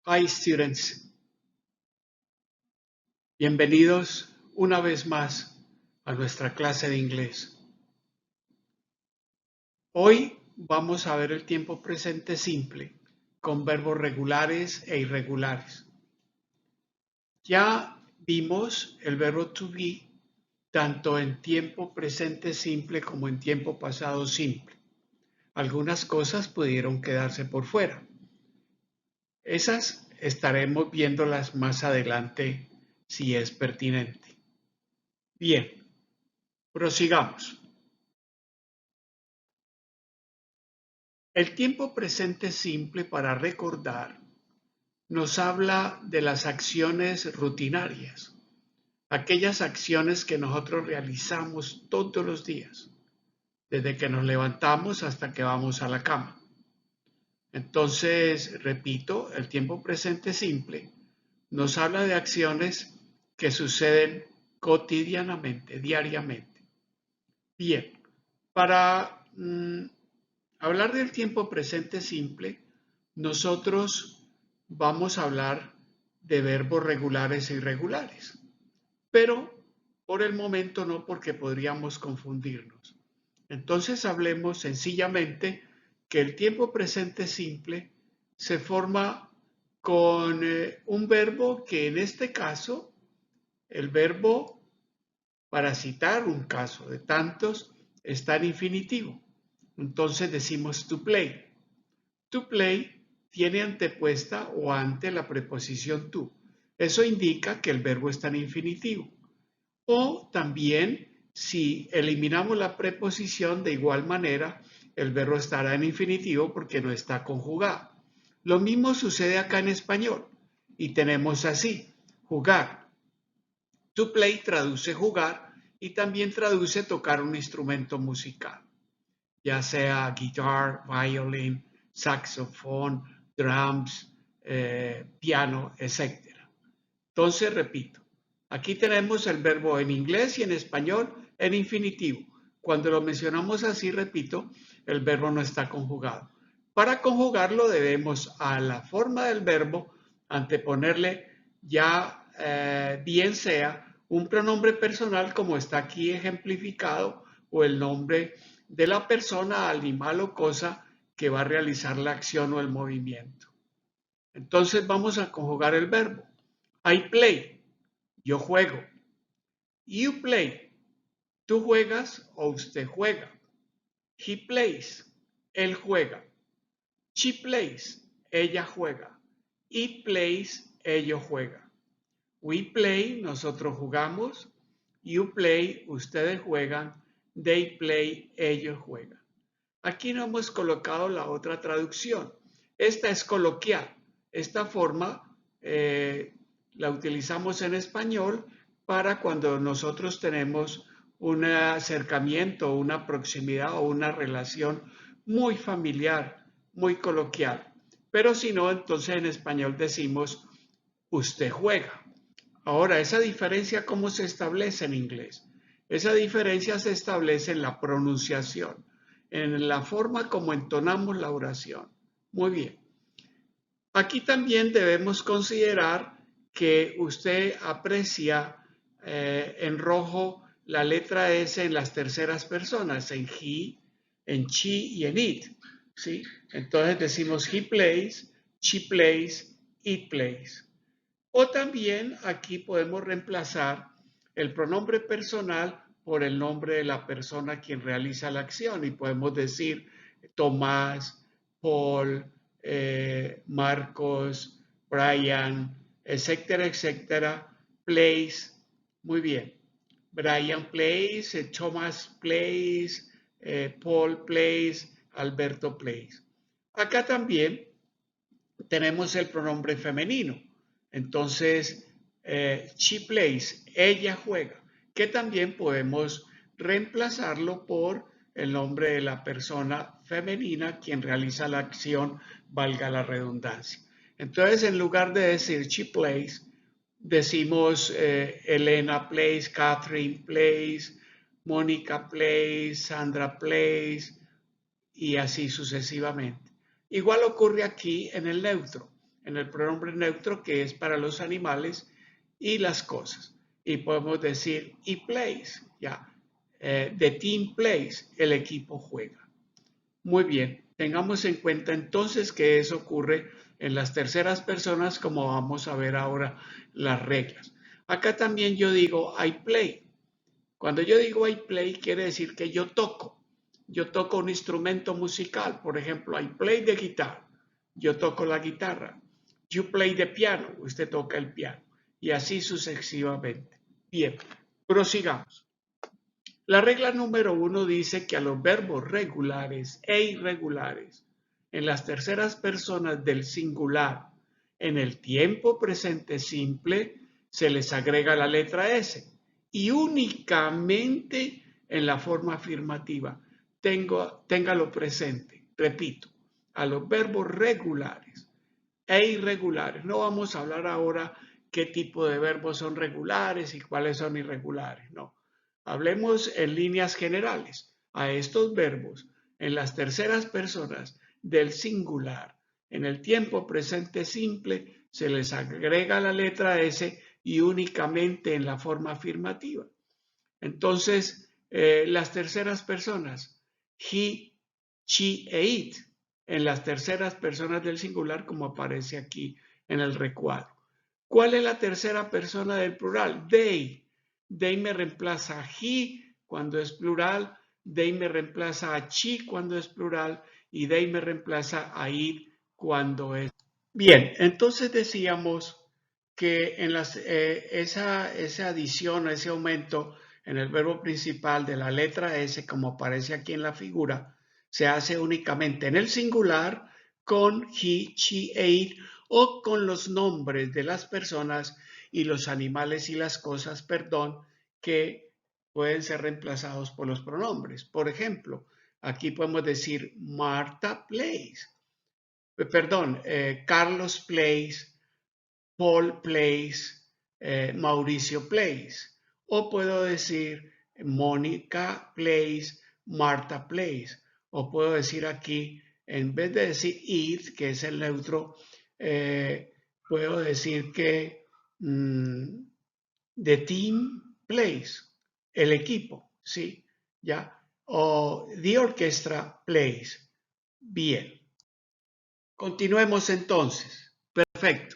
Hi students, bienvenidos una vez más a nuestra clase de inglés. Hoy vamos a ver el tiempo presente simple con verbos regulares e irregulares. Ya vimos el verbo to be tanto en tiempo presente simple como en tiempo pasado simple. Algunas cosas pudieron quedarse por fuera. Esas estaremos viéndolas más adelante si es pertinente. Bien, prosigamos. El tiempo presente simple, para recordar, nos habla de las acciones rutinarias, aquellas acciones que nosotros realizamos todos los días, desde que nos levantamos hasta que vamos a la cama. Entonces, repito, el tiempo presente simple nos habla de acciones que suceden cotidianamente, diariamente. Bien, para hablar del tiempo presente simple, nosotros vamos a hablar de verbos regulares e irregulares, pero por el momento no, porque podríamos confundirnos. Entonces hablemos sencillamente que el tiempo presente simple se forma con un verbo que en este caso, el verbo, para citar un caso de tantos, está en infinitivo. Entonces decimos to play. To play tiene antepuesta o ante la preposición to. Eso indica que el verbo está en infinitivo. O también, si eliminamos la preposición, de igual manera, el verbo estará en infinitivo porque no está conjugado. Lo mismo sucede acá en español. Y tenemos así, jugar. To play traduce jugar y también traduce tocar un instrumento musical, ya sea guitar, violin, saxofón, drums, piano, etc. Entonces, repito, aquí tenemos el verbo en inglés y en español en infinitivo. Cuando lo mencionamos así, repito, el verbo no está conjugado. Para conjugarlo debemos a la forma del verbo anteponerle ya bien sea un pronombre personal como está aquí ejemplificado o el nombre de la persona, animal o cosa que va a realizar la acción o el movimiento. Entonces vamos a conjugar el verbo. I play, yo juego. You play, tú juegas o usted juega. He plays, él juega. She plays, ella juega. It plays, ellos juegan. We play, nosotros jugamos. You play, ustedes juegan. They play, ellos juegan. Aquí no hemos colocado la otra traducción. Esta es coloquial. Esta forma la utilizamos en español para cuando nosotros tenemos un acercamiento, una proximidad o una relación muy familiar, muy coloquial. Pero si no, entonces en español decimos usted juega. Ahora, esa diferencia, ¿cómo se establece en inglés? Esa diferencia se establece en la pronunciación, en la forma como entonamos la oración. Muy bien. Aquí también debemos considerar que usted aprecia en rojo la letra S en las terceras personas, en he, en she y en it. ¿Sí? Entonces decimos he plays, she plays, it plays. O también aquí podemos reemplazar el pronombre personal por el nombre de la persona quien realiza la acción y podemos decir Tomás, Paul, Marcos, Brian, etcétera, etcétera, plays. Muy bien. Brian plays, Thomas plays, Paul plays, Alberto plays. Acá también tenemos el pronombre femenino. Entonces, she plays, ella juega, que también podemos reemplazarlo por el nombre de la persona femenina quien realiza la acción, valga la redundancia. Entonces, en lugar de decir she plays, decimos Elena plays, Catherine plays, Mónica plays, Sandra plays y así sucesivamente. Igual ocurre aquí en el neutro. en el pronombre neutro que es para los animales y las cosas. Y podemos decir he plays, ya. The team plays, el equipo juega. Muy bien, tengamos en cuenta entonces que eso ocurre en las terceras personas, como vamos a ver ahora las reglas. Acá también yo digo I play. Cuando yo digo I play, quiere decir que yo toco. Yo toco un instrumento musical. Por ejemplo, I play the guitar. Yo toco la guitarra. You play the piano. Usted toca el piano. Y así sucesivamente. Bien, prosigamos. La regla número 1 dice que a los verbos regulares e irregulares en las terceras personas del singular en el tiempo presente simple se les agrega la letra S y únicamente en la forma afirmativa. Téngalo presente. Repito, a los verbos regulares e irregulares. No vamos a hablar ahora qué tipo de verbos son regulares y cuáles son irregulares. No. Hablemos en líneas generales. A estos verbos en las terceras personas del singular en el tiempo presente simple se les agrega la letra S y únicamente en la forma afirmativa. Entonces, las terceras personas, he, she e it, en las terceras personas del singular como aparece aquí en el recuadro. ¿Cuál es la tercera persona del plural? They. They me reemplaza a he cuando es plural, they me reemplaza a she cuando es plural y they me reemplaza a it cuando es. Bien, entonces decíamos que en esa adición, ese aumento en el verbo principal de la letra S, como aparece aquí en la figura, se hace únicamente en el singular con he, she e it o con los nombres de las personas y los animales y las cosas, perdón, que pueden ser reemplazados por los pronombres. Por ejemplo, aquí podemos decir Marta plays, Carlos plays, Paul plays, Mauricio plays. O puedo decir Mónica plays, Marta plays. O puedo decir aquí, en vez de decir it, que es el neutro, puedo decir que the team plays, el equipo, ¿sí? ¿Ya? O the orchestra plays. Bien. Continuemos entonces. Perfecto.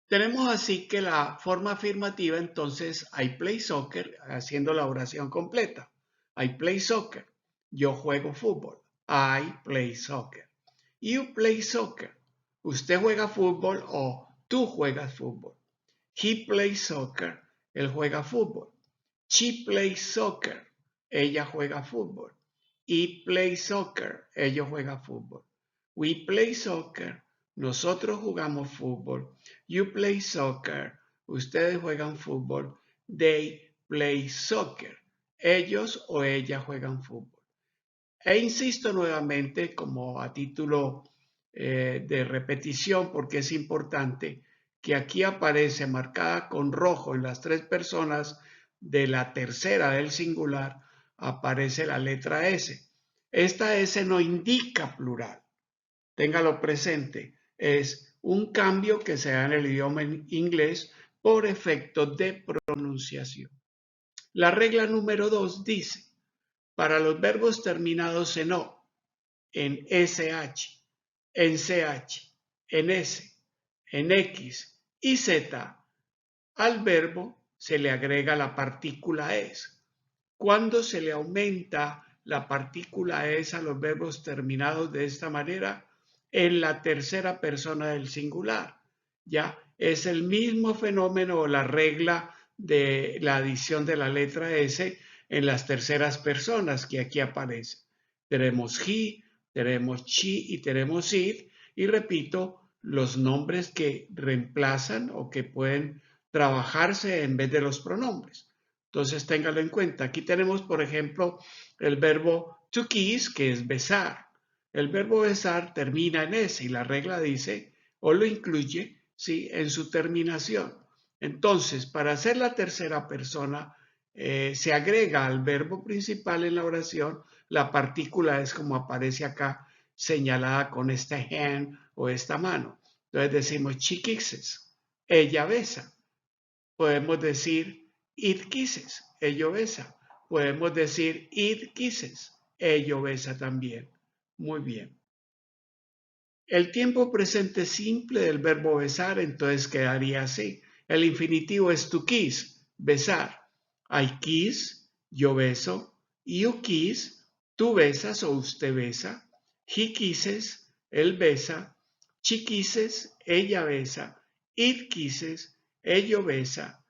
Tenemos así que la forma afirmativa, entonces, I play soccer, haciendo la oración completa. I play soccer. Yo juego fútbol. I play soccer. You play soccer. Usted juega fútbol o tú juegas fútbol. He plays soccer. Él juega fútbol. She plays soccer. Ella juega fútbol. He plays soccer. Ellos juegan fútbol. We play soccer. Nosotros jugamos fútbol. You play soccer. Ustedes juegan fútbol. They play soccer. Ellos o ella juegan fútbol. E insisto nuevamente, como a título de repetición, porque es importante, que aquí aparece marcada con rojo en las tres personas de la tercera del singular, aparece la letra S. Esta S no indica plural. Téngalo presente, es un cambio que se da en el idioma inglés por efecto de pronunciación. La regla número 2 dice, para los verbos terminados en O, en SH, en CH, en S, en X y Z, al verbo se le agrega la partícula es. Cuando se le aumenta la partícula es a los verbos terminados de esta manera, en la tercera persona del singular. Ya es el mismo fenómeno o la regla de la adición de la letra S en las terceras personas que aquí aparece. Tenemos he, tenemos she y tenemos it. Y repito, los nombres que reemplazan o que pueden trabajarse en vez de los pronombres. Entonces, téngalo en cuenta. Aquí tenemos, por ejemplo, el verbo to kiss, que es besar. El verbo besar termina en S y la regla dice, o lo incluye, ¿sí?, en su terminación. Entonces, para hacer la tercera persona, se agrega al verbo principal en la oración, la partícula es como aparece acá, señalada con esta hand o esta mano. Entonces decimos she kisses, ella besa. Podemos decir it kisses, ello besa. Podemos decir it kisses, ello besa también. Muy bien. El tiempo presente simple del verbo besar entonces quedaría así. El infinitivo es to kiss, besar. I kiss, yo beso. You kiss, tú besas o usted besa. He kisses, él besa. She kisses, ella besa. It kisses, ello besa.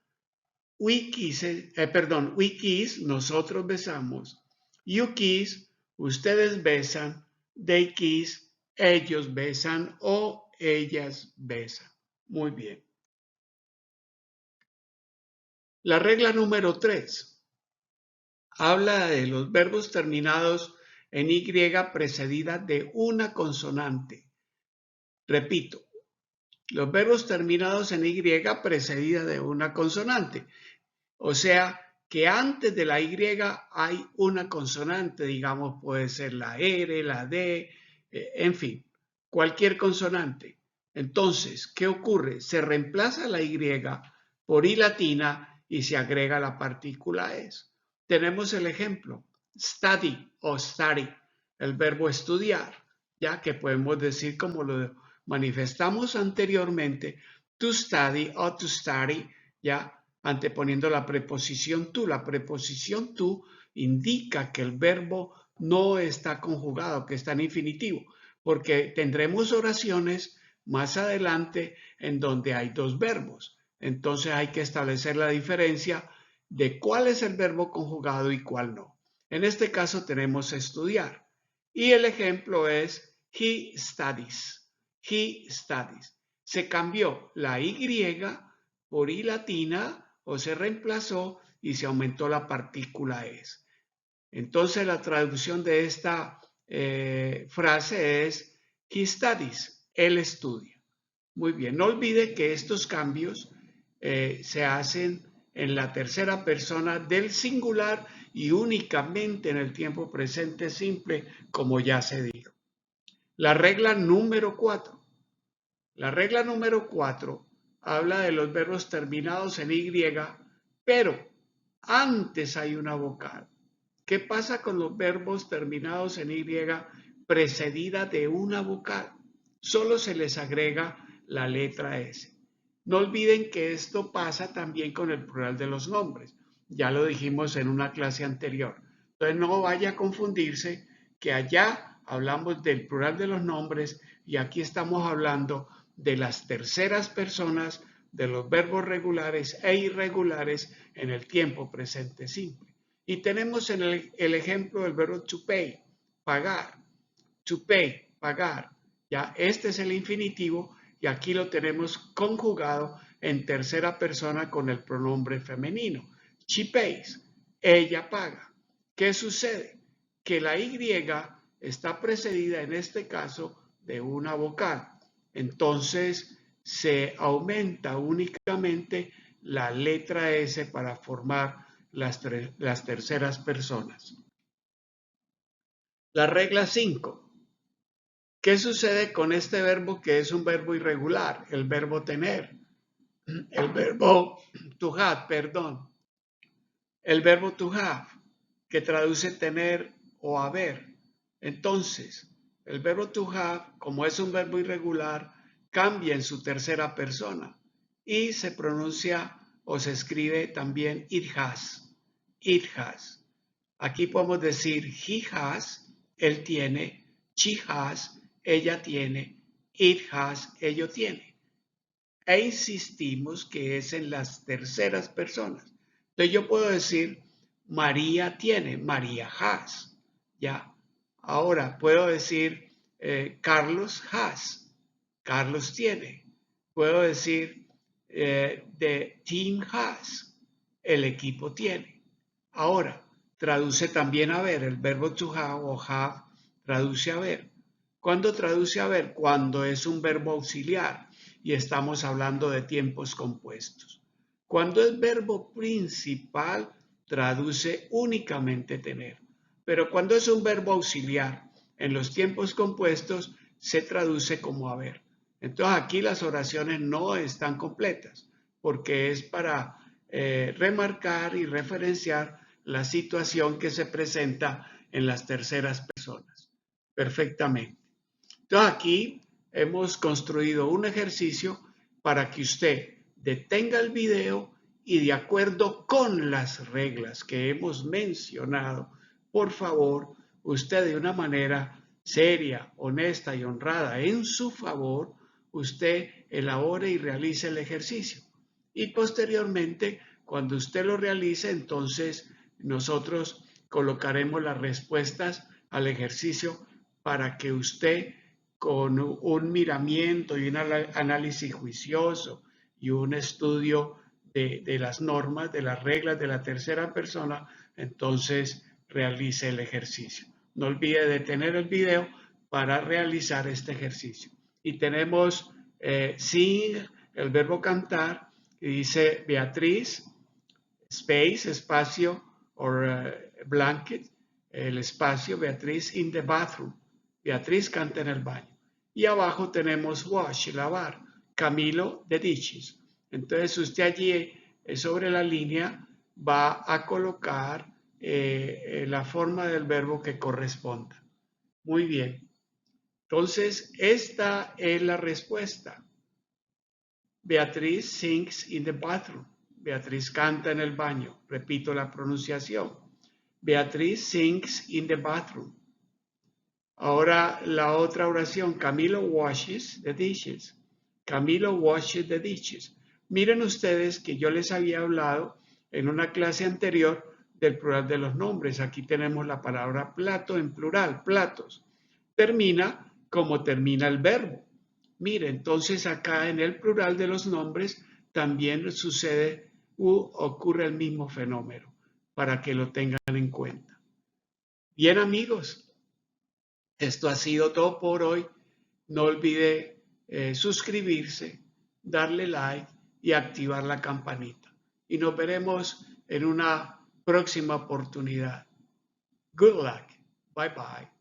We kiss, nosotros besamos. You kiss, ustedes besan. They kiss, ellos besan o ellas besan. Muy bien. La regla número 3 habla de los verbos terminados en Y precedida de una consonante. Repito, los verbos terminados en Y precedida de una consonante. O sea, que antes de la Y hay una consonante, digamos, puede ser la R, la D, en fin, cualquier consonante. Entonces, ¿qué ocurre? Se reemplaza la Y por I latina y se agrega la partícula S. Tenemos el ejemplo, study o study, el verbo estudiar, ya que podemos decir como lo manifestamos anteriormente, to study o to study, ya anteponiendo la preposición to. La preposición to indica que el verbo no está conjugado, que está en infinitivo, porque tendremos oraciones más adelante en donde hay dos verbos. Entonces hay que establecer la diferencia de cuál es el verbo conjugado y cuál no. En este caso tenemos estudiar. Y el ejemplo es he studies. He studies. Se cambió la Y por I latina o se reemplazó y se aumentó la partícula S. Entonces la traducción de esta frase es he studies, él estudia. Muy bien, no olvide que estos cambios se hacen en la tercera persona del singular y únicamente en el tiempo presente simple, como ya se dijo. La regla número 4. La regla número 4 habla de los verbos terminados en Y, pero antes hay una vocal. ¿Qué pasa con los verbos terminados en Y precedida de una vocal? Solo se les agrega la letra S. No olviden que esto pasa también con el plural de los nombres. Ya lo dijimos en una clase anterior. Entonces no vaya a confundirse que allá hablamos del plural de los nombres y aquí estamos hablando de las terceras personas de los verbos regulares e irregulares en el tiempo presente simple. Y tenemos en el ejemplo del verbo to pay, pagar. To pay, pagar. Ya este es el infinitivo y aquí lo tenemos conjugado en tercera persona con el pronombre femenino. She pays, ella paga. ¿Qué sucede? Que la Y está precedida en este caso de una vocal. Entonces se aumenta únicamente la letra S para formar las terceras personas. La regla 5. ¿Qué sucede con este verbo que es un verbo irregular? El verbo tener. El verbo to have, perdón. El verbo to have, que traduce tener o haber. Entonces, el verbo to have, como es un verbo irregular, cambia en su tercera persona y se pronuncia o se escribe también it has. It has. Aquí podemos decir he has, él tiene, she has, ella tiene, it has, ello tiene. E insistimos que es en las terceras personas. Entonces yo puedo decir María tiene, María has, ¿ya? Ahora puedo decir Carlos has, Carlos tiene. Puedo decir the team has, el equipo tiene. Ahora, traduce también haber, el verbo to have o have traduce haber. ¿Cuándo traduce haber? Cuando es un verbo auxiliar y estamos hablando de tiempos compuestos. Cuando es verbo principal, traduce únicamente tener. Pero cuando es un verbo auxiliar, en los tiempos compuestos se traduce como haber. Entonces aquí las oraciones no están completas porque es para remarcar y referenciar la situación que se presenta en las terceras personas. Perfectamente. Entonces aquí hemos construido un ejercicio para que usted detenga el video y de acuerdo con las reglas que hemos mencionado, por favor, usted de una manera seria, honesta y honrada en su favor, usted elabore y realice el ejercicio. Y posteriormente, cuando usted lo realice, entonces nosotros colocaremos las respuestas al ejercicio para que usted con un miramiento y un análisis juicioso y un estudio de las normas, de las reglas de la tercera persona, entonces realice el ejercicio. No olvide detener el video para realizar este ejercicio. Y tenemos sing, el verbo cantar, y dice Beatriz, space, espacio, or blanket, el espacio, Beatriz in the bathroom. Beatriz canta en el baño. Y abajo tenemos wash, lavar. Camilo, the dishes. Entonces usted allí sobre la línea va a colocar la forma del verbo que corresponda. Muy bien. Entonces, esta es la respuesta. Beatriz sings in the bathroom. Beatriz canta en el baño. Repito la pronunciación. Beatriz sings in the bathroom. Ahora la otra oración. Camilo washes the dishes. Camilo washes the dishes. Miren ustedes que yo les había hablado en una clase anterior del plural de los nombres. Aquí tenemos la palabra plato en plural, platos. Termina como termina el verbo. Mire, entonces acá en el plural de los nombres también sucede ocurre el mismo fenómeno, para que lo tengan en cuenta. Bien, amigos, esto ha sido todo por hoy. No olvide suscribirse, darle like y activar la campanita. Y nos veremos en una próxima oportunidad. Good luck. Bye bye.